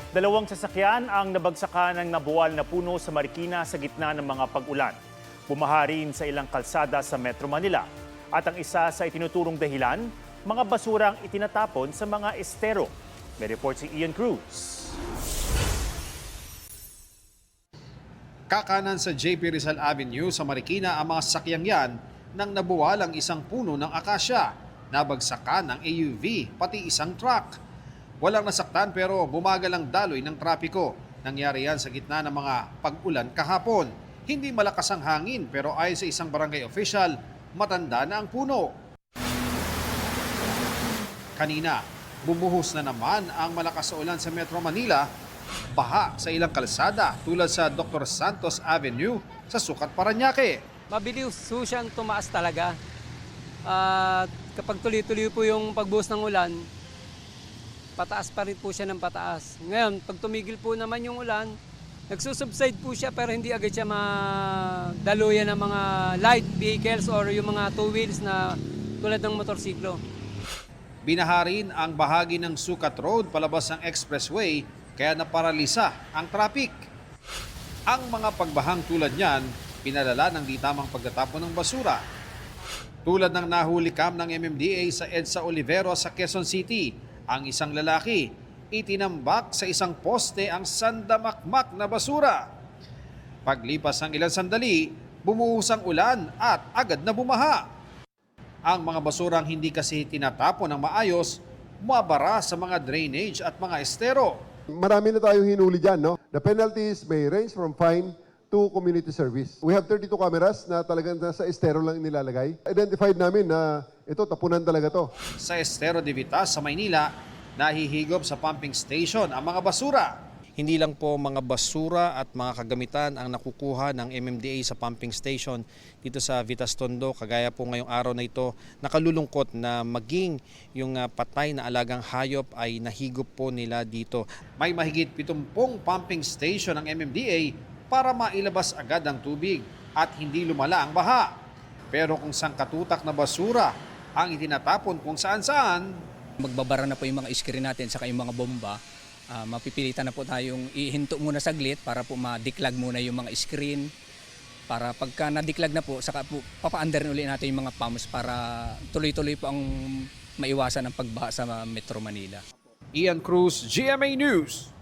Dalawang sasakyan ang nabagsakan ng nabuwal na puno sa Marikina sa gitna ng mga pag-ulan. Bumaha rin sa ilang kalsada sa Metro Manila. At ang isa sa itinuturong dahilan, mga basurang itinatapon sa mga estero. May report si Ian Cruz. Kakanan sa JP Rizal Avenue sa Marikina ang mga sasakyang yan nang nabuwalang isang puno ng akasya. Nabagsakan ng AUV, pati isang truck. Walang nasaktan pero bumagal ang daloy ng trapiko. Nangyari yan sa gitna ng mga pag-ulan kahapon. Hindi malakas ang hangin pero ayon sa isang barangay official, matanda na ang puno. Kanina, bumuhos na naman ang malakas na ulan sa Metro Manila. Baha sa ilang kalsada tulad sa Dr. Santos Avenue sa Sucat, Parañaque. Mabilis po siyang tumaas talaga. At kapag tuloy-tuloy po yung pagbuhos ng ulan, pataas pa rin po siya ng pataas. Ngayon, pag tumigil po naman yung ulan, nagsusubside po siya pero hindi agad siya madaluyan ng mga light vehicles or yung mga two wheels na tulad ng motorsiklo. Binaharin ang bahagi ng Sucat Road palabas ng expressway kaya naparalisa ang traffic. Ang mga pagbahang tulad niyan, pinalala ng di tamang pagtatapon ng basura. Tulad ng nahuli cam ng MMDA sa EDSA Olivero sa Quezon City, ang isang lalaki itinambak sa isang poste ang sandamakmak na basura. Paglipas ng ilang sandali, bumuhos ang ulan at agad na bumaha. Ang mga basurang hindi kasi tinatapon ng maayos, mabara sa mga drainage at mga estero. Marami na tayong hinuli dyan, no? The penalties may range from fine to community service. We have 32 cameras na talagang nasa estero lang nilalagay. Identified namin na ito, tapunan talaga to. Sa Estero de Vitas sa Maynila, nahihigop sa pumping station ang mga basura. Hindi lang po mga basura at mga kagamitan ang nakukuha ng MMDA sa pumping station dito sa Vitas Tondo. Kagaya po ngayong araw na ito, nakalulungkot na maging yung patay na alagang hayop ay nahigop po nila dito. May mahigit 70 pumping station ng MMDA para mailabas agad ang tubig at hindi lumala ang baha. Pero kung sangkatutak na basura ang itinatapon kung saan-saan, magbabara na po yung mga screen natin saka yung mga bomba. Mapipilitan na po tayong ihinto muna saglit para po madiklag muna yung mga screen. Para pagka nadiklag na po, saka po papa-under ulit natin yung mga pumps para tuloy-tuloy po ang maiwasan ang pagbaha sa Metro Manila. Ian Cruz, GMA News.